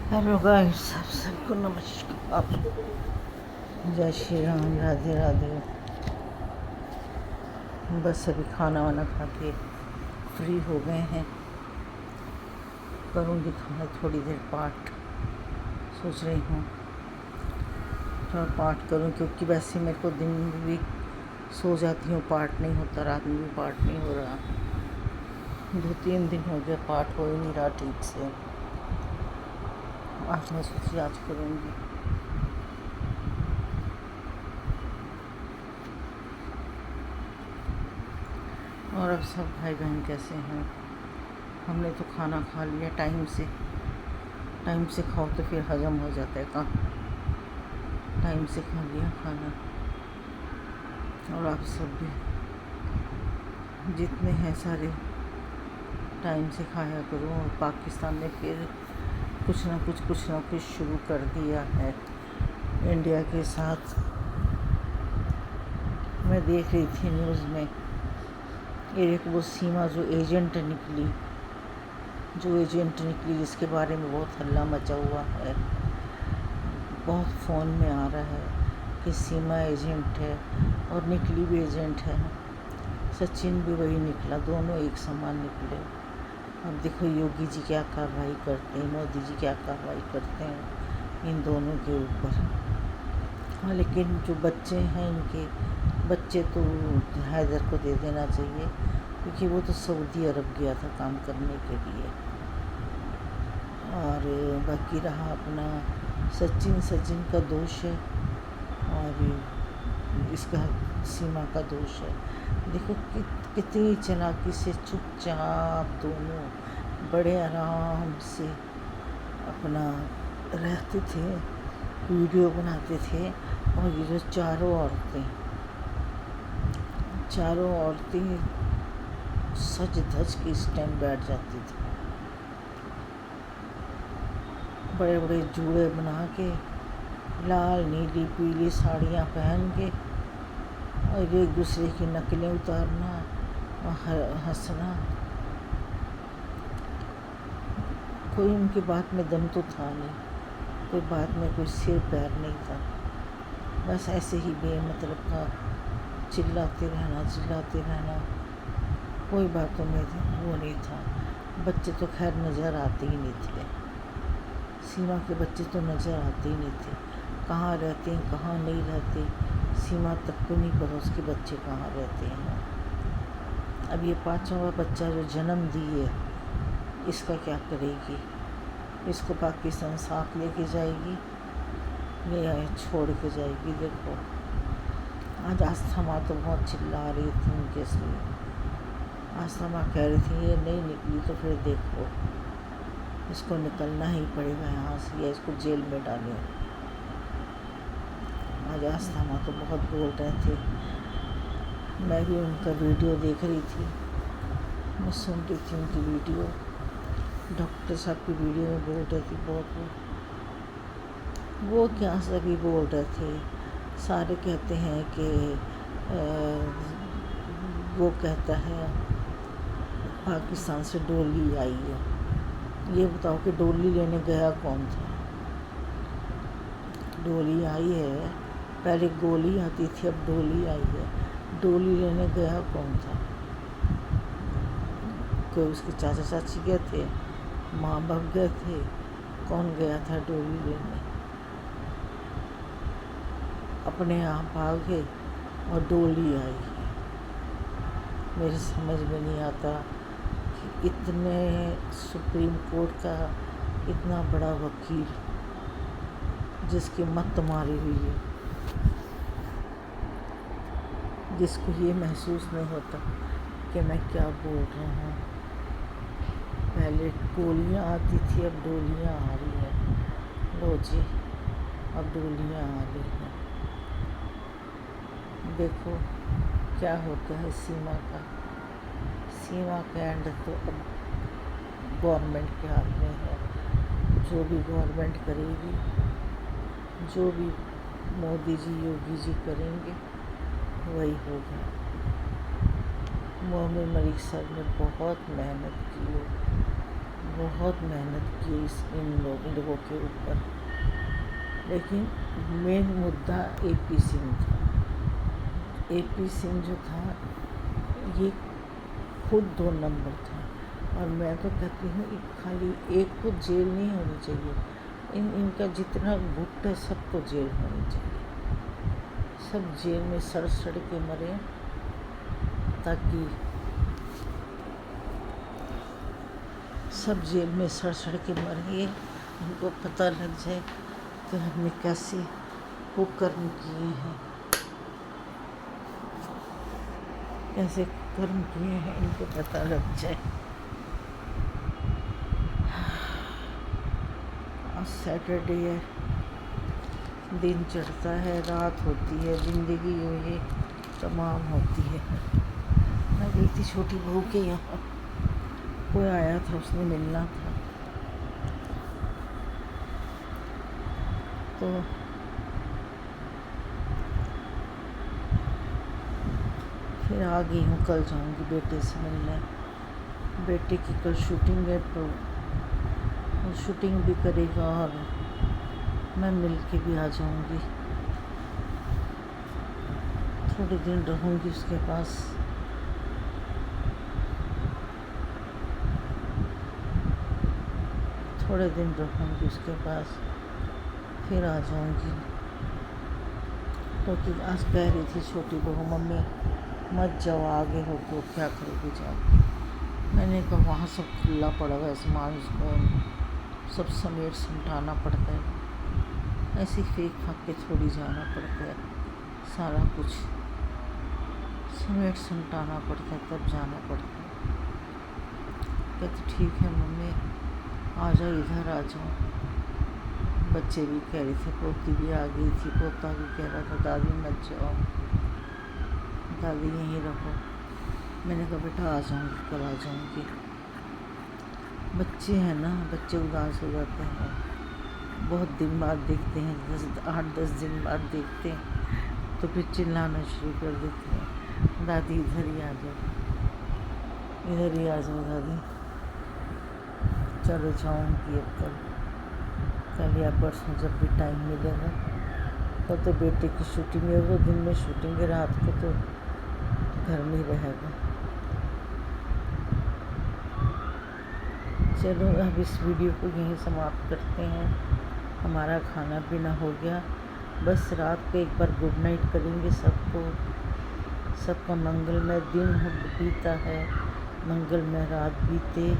Hello guys, आप सबको नमस्कार। जय श्री राम, राधे राधे। बस अभी खाना वाना खा के फ्री हो गए हैं। करूँगी थोड़ी देर पाठ, सोच रही हूँ थोड़ा पाठ करूँ, क्योंकि वैसे मेरे को दिन में भी सो जाती हूँ, पाठ नहीं होता, रात में भी पाठ नहीं हो रहा। 2-3 दिन हो गया पाठ हो ही नहीं रहा ठीक से। आज मैं सोची आज करूँगी। और अब सब भाई बहन कैसे हैं? हमने तो खाना खा लिया टाइम से खाओ तो फिर हजम हो जाता है। टाइम से खा लिया खाना। और आप सब भी जितने हैं सारे टाइम से खाया करो। और पाकिस्तान ने फिर कुछ ना कुछ शुरू कर दिया है इंडिया के साथ। मैं देख रही थी न्यूज़ में, एक वो सीमा जो एजेंट निकली जिसके बारे में बहुत हल्ला मचा हुआ है, बहुत फ़ोन में आ रहा है कि सीमा एजेंट है और निकली भी एजेंट है। सचिन भी वही निकला, दोनों एक समान निकले। अब देखो योगी जी क्या कार्रवाई करते हैं, मोदी जी क्या कार्रवाई करते हैं इन दोनों के ऊपर। हाँ, लेकिन जो बच्चे हैं इनके बच्चे तो हैदर को दे देना चाहिए, क्योंकि वो तो सऊदी अरब गया था काम करने के लिए। और बाकी रहा अपना सचिन का दोष है और इसका सीमा का दोष है। देखो कितनी चालाकी से चुपचाप दोनों बड़े आराम से अपना रहते थे, वीडियो बनाते थे। और ये जो चारों औरतें सज धज के इस टाइम बैठ जाती थी, बड़े बड़े जूड़े बना के, लाल नीली पीली साड़ियाँ पहन के, और एक दूसरे की नकलें उतारना और हंसना। कोई उनकी बात में दम तो था नहीं, कोई बात में कोई सिर पैर नहीं था। बस ऐसे ही बेमतलब का चिल्लाते रहना, कोई बातों में वो नहीं था। बच्चे तो खैर नज़र आते ही नहीं थे, सीमा के बच्चे तो नज़र आते ही नहीं थे। कहाँ रहते हैं कहाँ नहीं रहते सीमा तक को नहीं पता उसके बच्चे कहाँ रहते हैं। अब ये 5वां बच्चा जो जन्म दी है, इसका क्या करेगी? इसको पाकिस्तान साथ लेके जाएगी या छोड़ के जाएगी? देखो आज आस्था माँ तो बहुत चिल्ला रही थी उनके लिए। आस्था माँ कह रही थी ये नहीं निकली तो फिर देखो इसको निकलना ही पड़ेगा यहाँ से, या इसको जेल में डालें। आज आस्था माँ तो बहुत बोल रहे थे। मैं भी उनका वीडियो देख रही थी, मैं सुन रही थी उनकी वीडियो। डॉक्टर साहब की वीडियो में बोल रही थी बहुत वो क्या सभी बोल रहे थे। सारे कहते हैं कि वो कहता है पाकिस्तान से डोली आई है। ये बताओ कि डोली लेने गया कौन था? डोली आई है, पहले गोली आती थी, अब डोली आई है। डोली लेने गया कौन था? कोई उसके चाचा चाची गए थे, माँ बाप गए थे, कौन गया था डोली लेने? अपने आप आ गए और डोली आई है। मेरे समझ में नहीं आता कि इतने सुप्रीम कोर्ट का इतना बड़ा वकील जिसकी मत मारी हुई है, जिसको ये महसूस नहीं होता कि मैं क्या बोल रहा हूँ। पहले गोलियाँ आती थी, अब डोलियाँ आ रही हैं। लो जी, अब डोलियाँ आ रही हैं। देखो क्या होता है सीमा का एंड तो अब गवर्नमेंट के हाथ में है। जो भी गवर्नमेंट करेगी, जो भी मोदी जी योगी जी करेंगे वही होगा। मोहम्मद मलिक सर ने बहुत मेहनत की है, بہت محنت کی ان لوگوں کے اوپر، لیکن مین مدعا اے پی سنگھ تھا۔ اے پی سنگھ جو تھا یہ خود 2 نمبر تھا، اور میں تو کہتی ہوں خالی ایک کو جیل نہیں ہونی چاہیے، ان کا جتنا گٹ ہے سب کو جیل ہونی چاہیے، سب جیل میں سڑ کے مرے، تاکہ سب جیل میں سڑ کے مرے، ان کو پتہ لگ جائے کہ ہم نے کیسے کرم کیے ہیں، کیسے کرم کیے ہیں، ان کو پتہ لگ جائے۔ آج سیٹرڈے ہے، دن چڑھتا ہے، رات ہوتی ہے، زندگی یوں ہی تمام ہوتی ہے۔ میں گئی تھی چھوٹی بہو کے یہاں، کوئی آیا تھا، اس نے ملنا تھا، تو پھر آ گئی ہوں۔ کل جاؤں گی بیٹے سے ملنے، بیٹے کی کل شوٹنگ ہے، تو وہ شوٹنگ بھی کرے گا اور میں مل کے بھی آ جاؤں گی، تھوڑے دن رہوں گی اس کے پاس، تھوڑے دن رہوں گی اس کے پاس، پھر آ جاؤں گی۔ تو آج کہہ رہی تھی چھوٹی بہو، ممی مت جاؤ، آگے ہو تو کیا کرو گے جا کے؟ میں نے کہا وہاں سب کھلا پڑا ہوا ہے، سامان سب سمیٹ سمٹانا پڑتا ہے، ایسے پھینک پھاک کے تھوڑی جانا پڑتا ہے، سارا کچھ سمیٹ سمٹانا پڑتا ہے، تب جانا پڑتا ہے۔ کہتے ٹھیک ہے ممی، آ جاؤ، ادھر آ جاؤ۔ بچے بھی کہہ رہے تھے، پوتی بھی آ گئی تھی، پوتا بھی کہہ رہا تھا دادی مت جاؤ، دادی یہیں رہو۔ میں نے کہا بیٹا آ جاؤں گی، کل آ جاؤں گی، بچے ہیں نا، بچے اداس ہو جاتے ہیں، بہت دن بعد دیکھتے ہیں، 8-10 دن بعد دیکھتے ہیں تو پھر چلانا شروع کر دیتے ہیں، دادی ادھر ہی آ جاؤ، ادھر ہی آ جاؤ دادی۔ چلو جاؤں گی اب کل یا پرسوں جب بھی ٹائم ملے گا، تو بیٹے کی شوٹنگ ہے، وہ دن میں شوٹنگ ہے، رات کو تو گھر میں ہی رہے گا۔ چلو اب اس ویڈیو کو یہیں سماپت کرتے ہیں، ہمارا کھانا پینا ہو گیا، بس رات کو ایک بار گڈ نائٹ کریں گے سب کو، سب کا منگل میں دن بیتا ہے، منگل میں رات بیتے،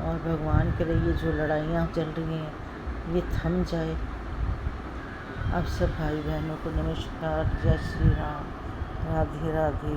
اور بھگوان کرے یہ جو لڑائیاں چل رہی ہیں یہ تھم جائے۔ اب سب بھائی بہنوں کو نمسکار، جے شری رام، رادھے رادھے۔